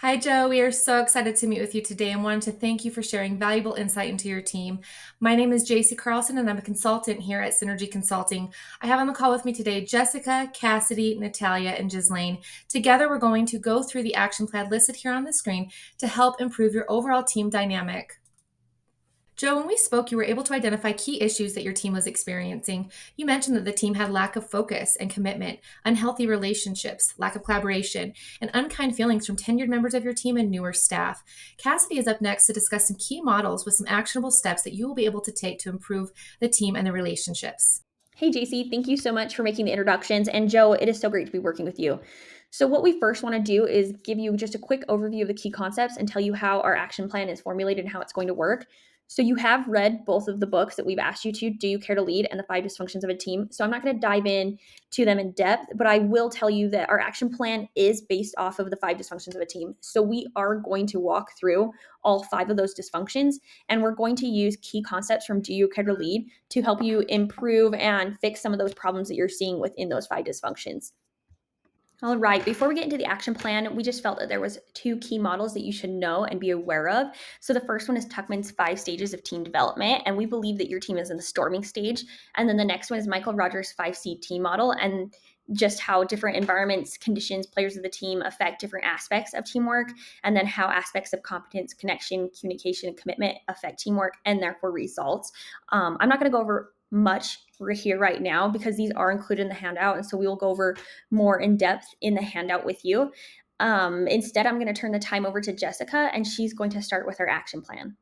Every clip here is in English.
Hi, Joe. We are so excited to meet with you today and wanted to thank you for sharing valuable insight into your team. My name is JC Carlson, and I'm a consultant here at Synergy Consulting. I have on the call with me today Jessica, Cassidy, Natalia, and Ghislaine. Together, we're going to go through the action plan listed here on the screen to help improve your overall team dynamic. Joe, when we spoke, you were able to identify key issues that your team was experiencing. You mentioned that the team had lack of focus and commitment, unhealthy relationships, lack of collaboration, and unkind feelings from tenured members of your team and newer staff. Cassidy is up next to discuss some key models with some actionable steps that you will be able to take to improve the team and the relationships. Hey, JC, thank you so much for making the introductions. And Joe, it is so great to be working with you. So, what we first want to do is give you just a quick overview of the key concepts and tell you how our action plan is formulated and how it's going to work. So, you have read both of the books that we've asked you to: Do You Care to Lead and The Five Dysfunctions of a Team. So, I'm not going to dive in to them in depth, but I will tell you that our action plan is based off of the five dysfunctions of a team. So, we are going to walk through all five of those dysfunctions, and we're going to use key concepts from Do You Care to Lead to help you improve and fix some of those problems that you're seeing within those five dysfunctions. All right, before we get into the action plan, we just felt that there was two key models that you should know and be aware of. So the first one is Tuckman's 5 stages of team development, and we believe that your team is in the storming stage. And then the next one is Michael Rogers' 5C team model, and just how different environments, conditions, players of the team affect different aspects of teamwork, and then how aspects of competence, connection, communication, and commitment affect teamwork and therefore results. I'm not going to go over much here right now because these are included in the handout, and so we will go over more in depth in the handout with you. Instead, I'm going to turn the time over to Jessica, and she's going to start with her action plan.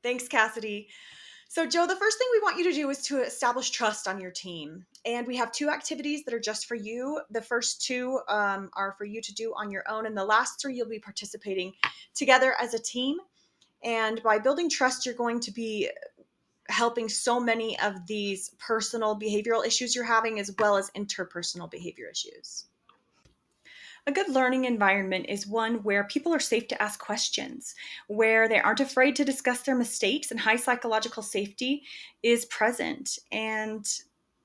Thanks, Cassidy. So, Joe, the first thing we want you to do is to establish trust on your team. And we have two activities that are just for you. The first two are for you to do on your own, and the last three you'll be participating together as a team. And by building trust, you're going to be helping so many of these personal behavioral issues you're having, as well as interpersonal behavior issues. A good learning environment is one where people are safe to ask questions, where they aren't afraid to discuss their mistakes, and high psychological safety is present. And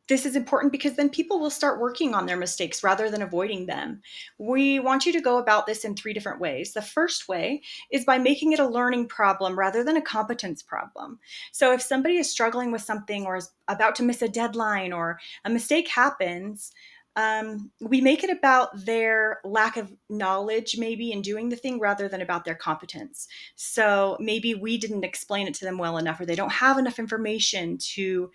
this is important because then people will start working on their mistakes rather than avoiding them. We want you to go about this in three different ways. The first way is by making it a learning problem rather than a competence problem. So if somebody is struggling with something or is about to miss a deadline or a mistake happens, we make it about their lack of knowledge, maybe, in doing the thing rather than about their competence. So maybe we didn't explain it to them well enough, or they don't have enough information to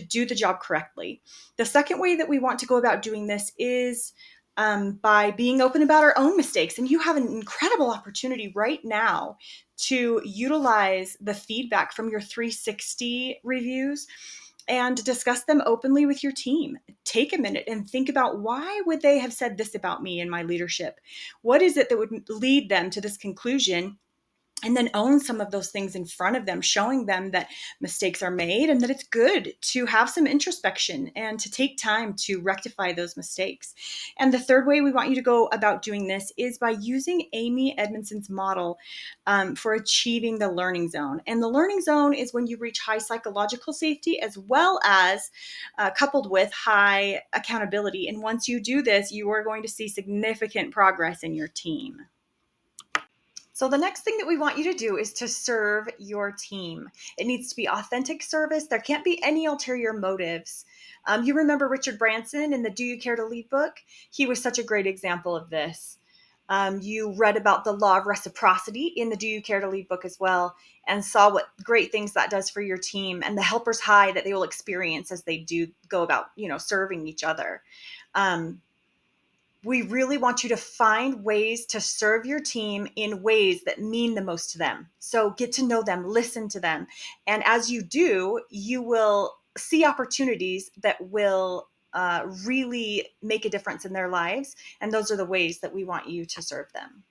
do the job correctly. The second way that we want to go about doing this is by being open about our own mistakes. And you have an incredible opportunity right now to utilize the feedback from your 360 reviews and discuss them openly with your team. Take a minute and think about, why would they have said this about me and my leadership? What is it that would lead them to this conclusion? And then own some of those things in front of them, showing them that mistakes are made and that it's good to have some introspection and to take time to rectify those mistakes. And the third way we want you to go about doing this is by using Amy Edmondson's model for achieving the learning zone. And the learning zone is when you reach high psychological safety, as well as coupled with high accountability. And once you do this, you are going to see significant progress in your team. So the next thing that we want you to do is to serve your team. It needs to be authentic service. There can't be any ulterior motives. You remember Richard Branson in the Do You Care to Lead book? He was such a great example of this. You read about the law of reciprocity in the Do You Care to Lead book as well, and saw what great things that does for your team and the helper's high that they will experience as they do go about, serving each other. We really want you to find ways to serve your team in ways that mean the most to them. So get to know them, listen to them. And as you do, you will see opportunities that will really make a difference in their lives. And those are the ways that we want you to serve them.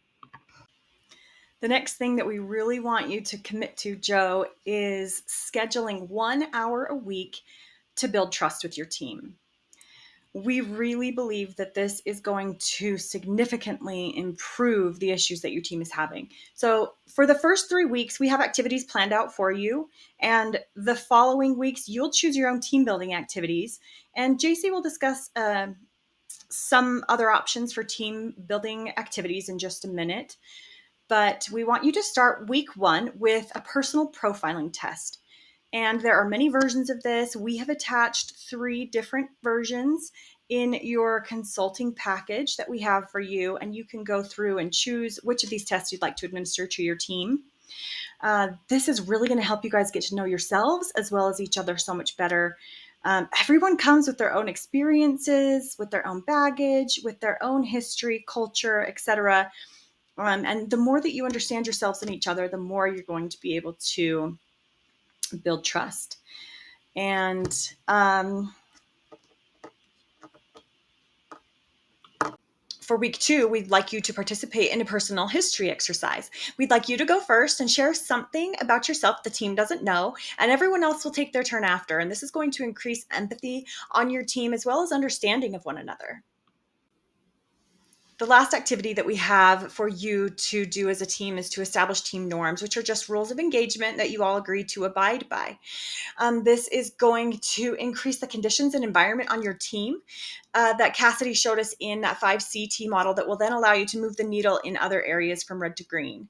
The next thing that we really want you to commit to, Joe, is scheduling 1 hour a week to build trust with your team. We really believe that this is going to significantly improve the issues that your team is having. So for the first 3 weeks, we have activities planned out for you. And the following weeks, you'll choose your own team building activities. And JC will discuss some other options for team building activities in just a minute. But we want you to start week 1 with a personal profiling test. And there are many versions of this. We have attached 3 different versions in your consulting package that we have for you, and you can go through and choose which of these tests you'd like to administer to your team. This is really going to help you guys get to know yourselves as well as each other so much better. Everyone comes with their own experiences, with their own baggage, with their own history, culture, etc. And the more that you understand yourselves and each other, the more you're going to be able to build trust. And for week 2, we'd like you to participate in a personal history exercise. We'd like you to go first and share something about yourself the team doesn't know, and everyone else will take their turn after. And this is going to increase empathy on your team as well as understanding of one another. The last activity that we have for you to do as a team is to establish team norms, which are just rules of engagement that you all agree to abide by. This is going to increase the conditions and environment on your team that Cassidy showed us in that 5CT model that will then allow you to move the needle in other areas from red to green.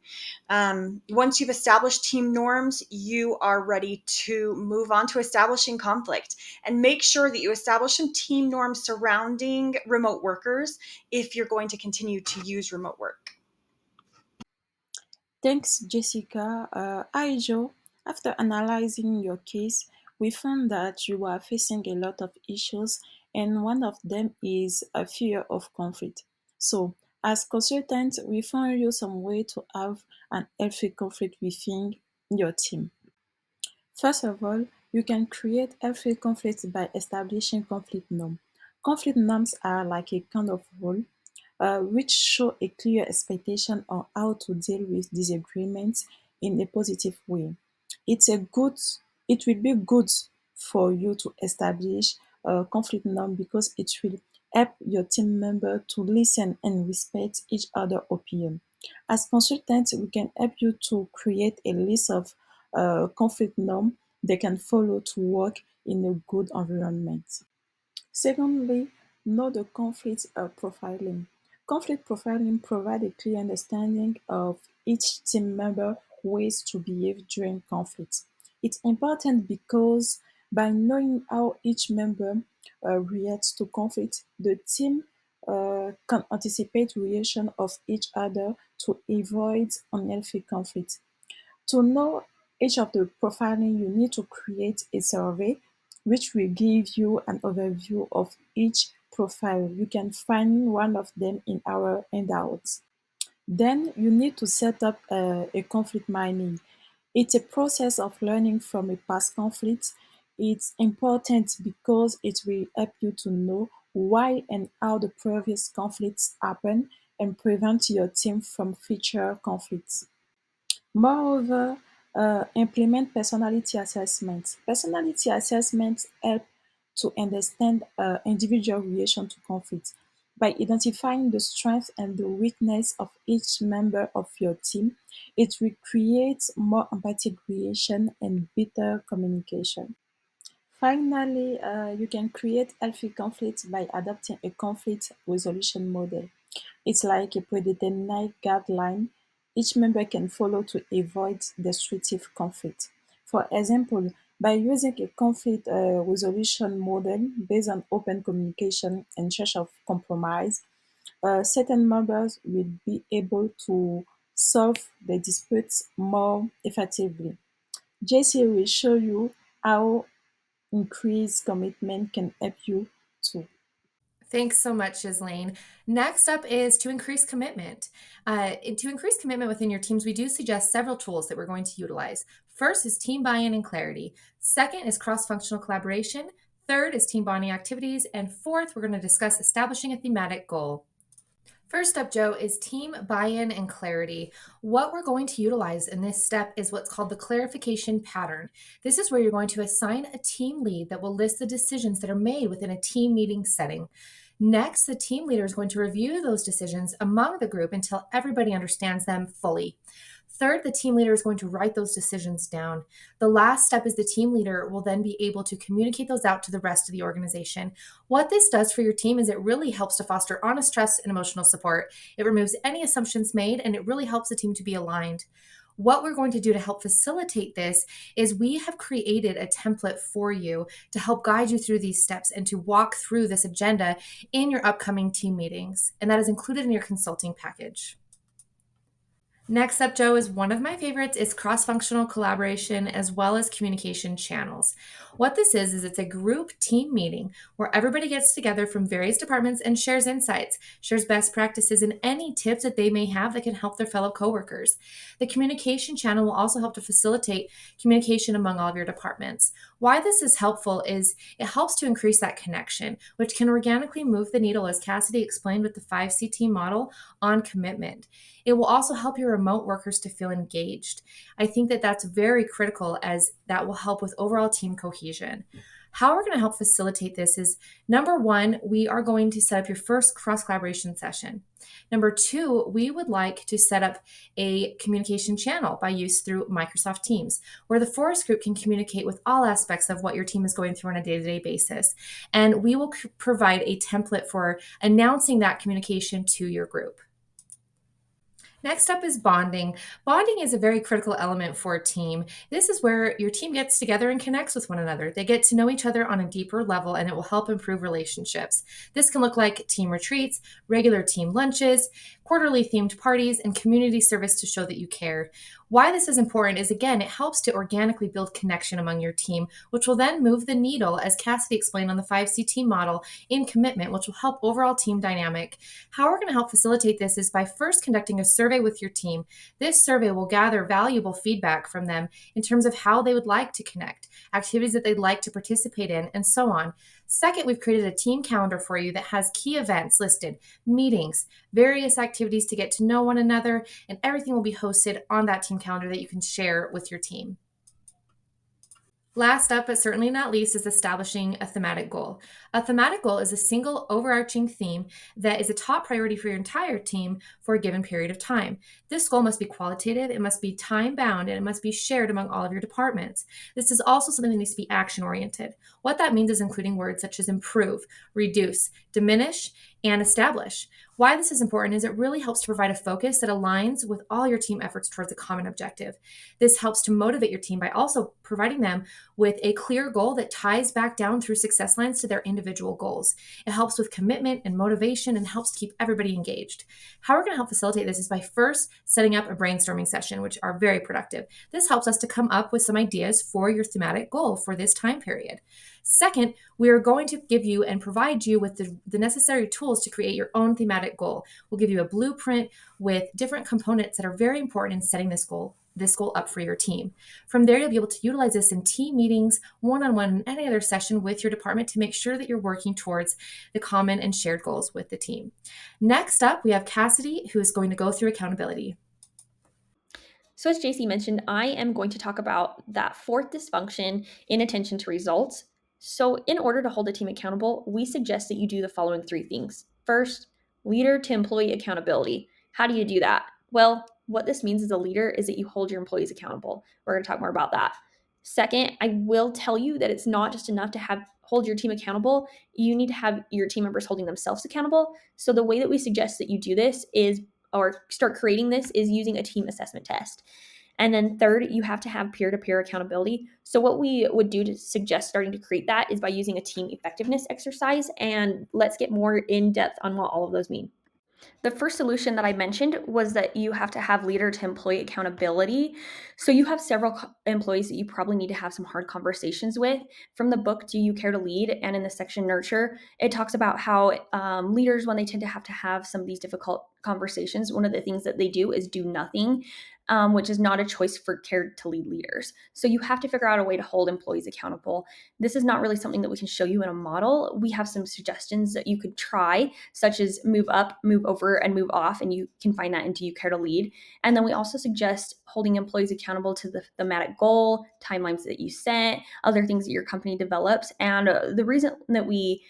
Once you've established team norms, you are ready to move on to establishing conflict. And make sure that you establish some team norms surrounding remote workers if you're going to continue to use remote work. Thanks, Jessica. Hi, Joe. After analyzing your case, we found that you are facing a lot of issues, and one of them is a fear of conflict. So, as consultants, we found you some way to have an healthy conflict within your team. First of all, you can create healthy conflicts by establishing conflict norms. Conflict norms are like a kind of rule which show a clear expectation on how to deal with disagreements in a positive way. It's a good, it will be good for you to establish a conflict norm because it will help your team member to listen and respect each other' opinion. As consultants, we can help you to create a list of conflict norm they can follow to work in a good environment. Secondly, know the conflict profiling. Conflict profiling provides a clear understanding of each team member ways to behave during conflict. It's important because by knowing how each member reacts to conflict, the team can anticipate reaction of each other to avoid unhealthy conflict. To know each of the profiling, you need to create a survey which will give you an overview of each profile. You can find one of them in our handouts. Then you need to set up a conflict mining. It's a process of learning from a past conflict. It's important because it will help you to know why and how the previous conflicts happened and prevent your team from future conflicts. Moreover, implement personality assessments. Personality assessments help to understand individual reaction to conflict. By identifying the strength and the weakness of each member of your team, it will create more empathic creation and better communication. Finally, you can create healthy conflicts by adopting a conflict resolution model. It's like a predetermined guideline each member can follow to avoid destructive conflict. For example, by using a conflict resolution model based on open communication and search of compromise, certain members will be able to solve the disputes more effectively. JC will show you how increased commitment can help you too. Thanks so much, Ghislaine. Next up is to increase commitment. To increase commitment within your teams, we do suggest several tools that we're going to utilize. First is team buy-in and clarity. Second is cross-functional collaboration. Third is team bonding activities. And fourth, we're going to discuss establishing a thematic goal. First up, Joe, is team buy-in and clarity. What we're going to utilize in this step is what's called the clarification pattern. This is where you're going to assign a team lead that will list the decisions that are made within a team meeting setting. Next, the team leader is going to review those decisions among the group until everybody understands them fully. Third, the team leader is going to write those decisions down. The last step is the team leader will then be able to communicate those out to the rest of the organization. What this does for your team is it really helps to foster honest trust and emotional support. It removes any assumptions made, and it really helps the team to be aligned. What we're going to do to help facilitate this is we have created a template for you to help guide you through these steps and to walk through this agenda in your upcoming team meetings. And that is included in your consulting package. Next up, Joe, is one of my favorites is cross-functional collaboration as well as communication channels. What this is it's a group team meeting where everybody gets together from various departments and shares insights, shares best practices, and any tips that they may have that can help their fellow coworkers. The communication channel will also help to facilitate communication among all of your departments. Why this is helpful is it helps to increase that connection, which can organically move the needle, as Cassidy explained with the 5CT model, on commitment. It will also help your remote workers to feel engaged. I think that that's very critical, as that will help with overall team cohesion. How we're going to help facilitate this is, number one, we are going to set up your first cross collaboration session. Number two, we would like to set up a communication channel by use through Microsoft Teams, where the Forest Group can communicate with all aspects of what your team is going through on a day-to-day basis. And we will provide a template for announcing that communication to your group. Next up is bonding. Bonding is a very critical element for a team. This is where your team gets together and connects with one another. They get to know each other on a deeper level, and it will help improve relationships. This can look like team retreats, regular team lunches, quarterly themed parties, and community service to show that you care. Why this is important is, again, it helps to organically build connection among your team, which will then move the needle, as Cassidy explained on the 5CT model, in commitment, which will help overall team dynamic. How we're going to help facilitate this is by first conducting a survey with your team. This survey will gather valuable feedback from them in terms of how they would like to connect, activities that they'd like to participate in, and so on. Second, we've created a team calendar for you that has key events listed, meetings, various activities to get to know one another, and everything will be hosted on that team calendar that you can share with your team. Last up, but certainly not least, is establishing a thematic goal. A thematic goal is a single overarching theme that is a top priority for your entire team for a given period of time. This goal must be qualitative, it must be time-bound, and it must be shared among all of your departments. This is also something that needs to be action-oriented. What that means is including words such as improve, reduce, diminish, and establish. Why this is important is it really helps to provide a focus that aligns with all your team efforts towards a common objective. This helps to motivate your team by also providing them with a clear goal that ties back down through success lines to their individual goals. It helps with commitment and motivation and helps to keep everybody engaged. How we're going to help facilitate this is by first setting up a brainstorming session, which are very productive. This helps us to come up with some ideas for your thematic goal for this time period. Second, we are going to give you and provide you with the necessary tools to create your own thematic goal. We'll give you a blueprint with different components that are very important in setting this goal up for your team. From there, you'll be able to utilize this in team meetings, one-on-one, and any other session with your department to make sure that you're working towards the common and shared goals with the team. Next up, we have Cassidy, who is going to go through accountability. So as JC mentioned, I am going to talk about that fourth dysfunction, inattention to results. So in order to hold a team accountable, we suggest that you do the following three things. First, leader to employee accountability. How do you do that? Well, what this means as a leader is that you hold your employees accountable. We're going to talk more about that. Second, I will tell you that it's not just enough to hold your team accountable. You need to have your team members holding themselves accountable. So the way that we suggest that you do this is, or start creating this, is using a team assessment test. And then third, you have to have peer-to-peer accountability. So what we would do to suggest starting to create that is by using a team effectiveness exercise. And let's get more in depth on what all of those mean. The first solution that I mentioned was that you have to have leader to employee accountability. So you have several employees that you probably need to have some hard conversations with. From the book, Do You Care to Lead? And in the section Nurture, it talks about how leaders, when they tend to have some of these difficult conversations, one of the things that they do is do nothing, which is not a choice for care to lead leaders. So you have to figure out a way to hold employees accountable. This is not really something that we can show you in a model. We have some suggestions that you could try, such as move up, move over, and move off, and you can find that in Do You Care to Lead? And then we also suggest holding employees accountable to the thematic goal, timelines that you set, other things that your company develops. And the reason that we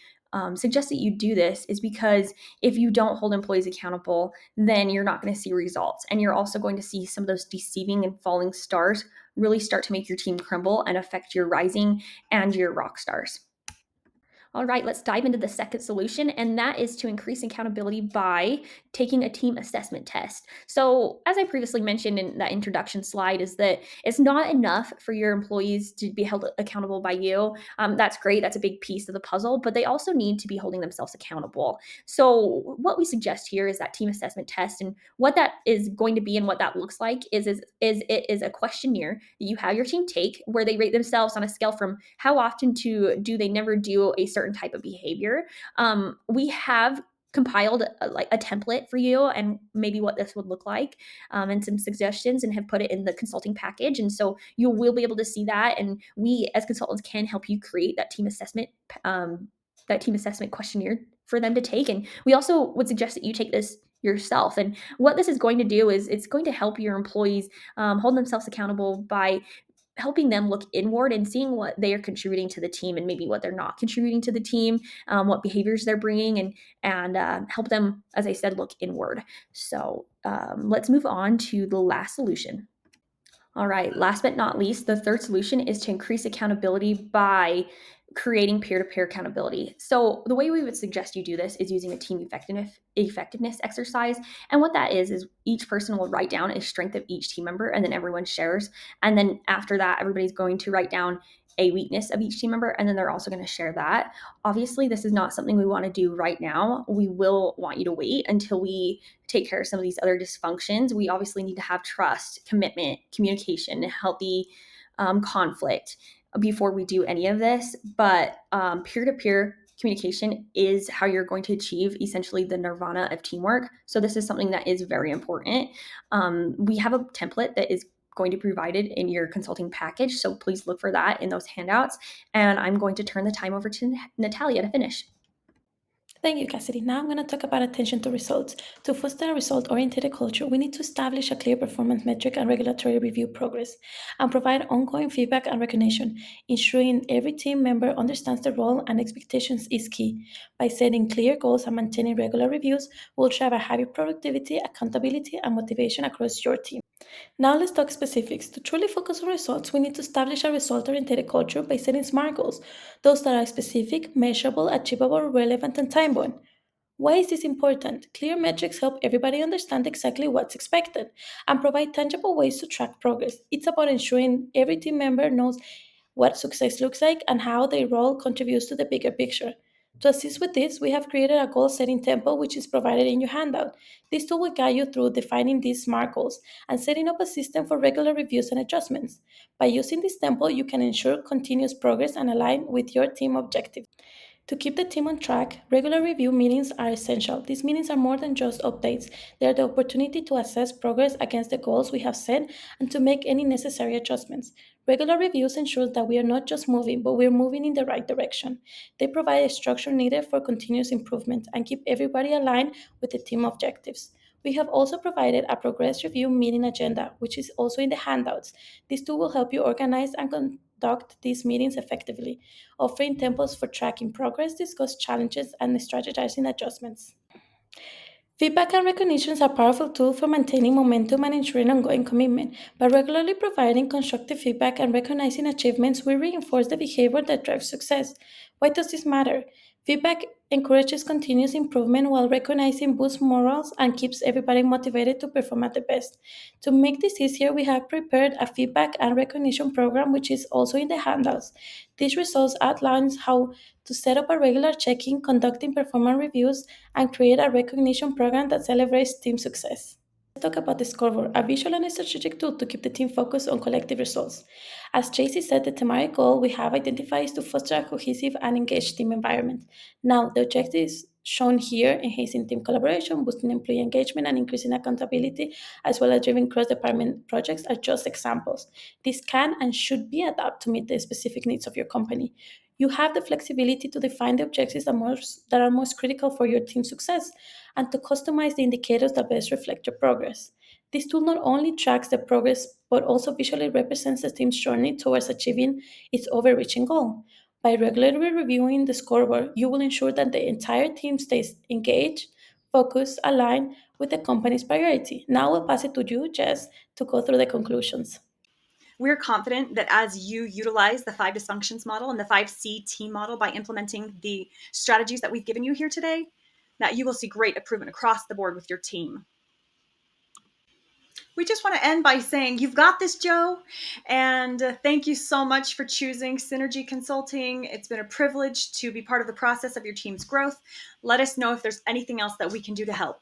suggest that you do this is because if you don't hold employees accountable, then you're not going to see results. And you're also going to see some of those deceiving and falling stars really start to make your team crumble and affect your rising and your rock stars. All right, let's dive into the second solution, and that is to increase accountability by taking a team assessment test. So, as I previously mentioned in that introduction slide, is that it's not enough for your employees to be held accountable by you. That's great, that's a big piece of the puzzle, but they also need to be holding themselves accountable. So, what we suggest here is that team assessment test, and what that is going to be and what that looks like is it is a questionnaire that you have your team take where they rate themselves on a scale from how often to do they never do a certain type of behavior. We have compiled like a template for you and maybe what this would look like, and some suggestions, and have put it in the consulting package, and so you will be able to see that, and we as consultants can help you create that team assessment questionnaire for them to take. And we also would suggest that you take this yourself. And what this is going to do is it's going to help your employees hold themselves accountable by helping them look inward and seeing what they are contributing to the team and maybe what they're not contributing to the team, what behaviors they're bringing, and help them, as I said, look inward. So let's move on to the last solution. All right, last but not least, the third solution is to increase accountability by creating peer-to-peer accountability. So the way we would suggest you do this is using a team effectiveness exercise. And what that is each person will write down a strength of each team member, and then everyone shares. And then after that, everybody's going to write down a weakness of each team member, and then they're also going to share that. Obviously, this is not something we want to do right now. We will want you to wait until we take care of some of these other dysfunctions. We obviously need to have trust, commitment, communication, healthy conflict before we do any of this. But peer-to-peer communication is how you're going to achieve essentially the nirvana of teamwork. So this is something that is very important. We have a template that is going to be provided in your consulting package, so please look for that in those handouts. And I'm going to turn the time over to Natalia to finish. Thank you, Cassidy. Now I'm going to talk about attention to results. To foster a result-oriented culture, we need to establish a clear performance metric and regulatory review progress, and provide ongoing feedback and recognition. Ensuring every team member understands the role and expectations is key. By setting clear goals and maintaining regular reviews, we'll drive a higher productivity, accountability, and motivation across your team. Now let's talk specifics. To truly focus on results, we need to establish a result-oriented culture by setting SMART goals, those that are specific, measurable, achievable, relevant, and time-bound. Why is this important? Clear metrics help everybody understand exactly what's expected and provide tangible ways to track progress. It's about ensuring every team member knows what success looks like and how their role contributes to the bigger picture. To assist with this, we have created a goal setting template which is provided in your handout. This tool will guide you through defining these SMART goals and setting up a system for regular reviews and adjustments. By using this template, you can ensure continuous progress and align with your team objectives. To keep the team on track, regular review meetings are essential. These meetings are more than just updates, they are the opportunity to assess progress against the goals we have set and to make any necessary adjustments. Regular reviews ensure that we are not just moving, but we are moving in the right direction. They provide a structure needed for continuous improvement and keep everybody aligned with the team objectives. We have also provided a progress review meeting agenda, which is also in the handouts. This tool will help you organize and conduct these meetings effectively, offering templates for tracking progress, discuss challenges, and strategizing adjustments. Feedback and recognitions are powerful tools for maintaining momentum and ensuring ongoing commitment. By regularly providing constructive feedback and recognizing achievements, we reinforce the behavior that drives success. Why does this matter? Feedback encourages continuous improvement while recognizing boosts morals and keeps everybody motivated to perform at their best. To make this easier, we have prepared a feedback and recognition program which is also in the handouts. This resource outlines how to set up a regular check-in, conducting performance reviews, and create a recognition program that celebrates team success. Let's talk about the scoreboard, a visual and strategic tool to keep the team focused on collective results. As Tracy said, the thematic goal we have identified is to foster a cohesive and engaged team environment. Now, the objectives shown here, enhancing team collaboration, boosting employee engagement, and increasing accountability, as well as driving cross-department projects, are just examples. These can and should be adapted to meet the specific needs of your company. You have the flexibility to define the objectives that are most critical for your team's success and to customize the indicators that best reflect your progress. This tool not only tracks the progress but also visually represents the team's journey towards achieving its overreaching goal. By regularly reviewing the scoreboard, you will ensure that the entire team stays engaged, focused, aligned with the company's priority. Now I'll pass it to you, Jess, to go through the conclusions. We're confident that as you utilize the 5 dysfunctions model and the 5C team model by implementing the strategies that we've given you here today, that you will see great improvement across the board with your team. We just want to end by saying, you've got this, Joe. And thank you so much for choosing Synergy Consulting. It's been a privilege to be part of the process of your team's growth. Let us know if there's anything else that we can do to help.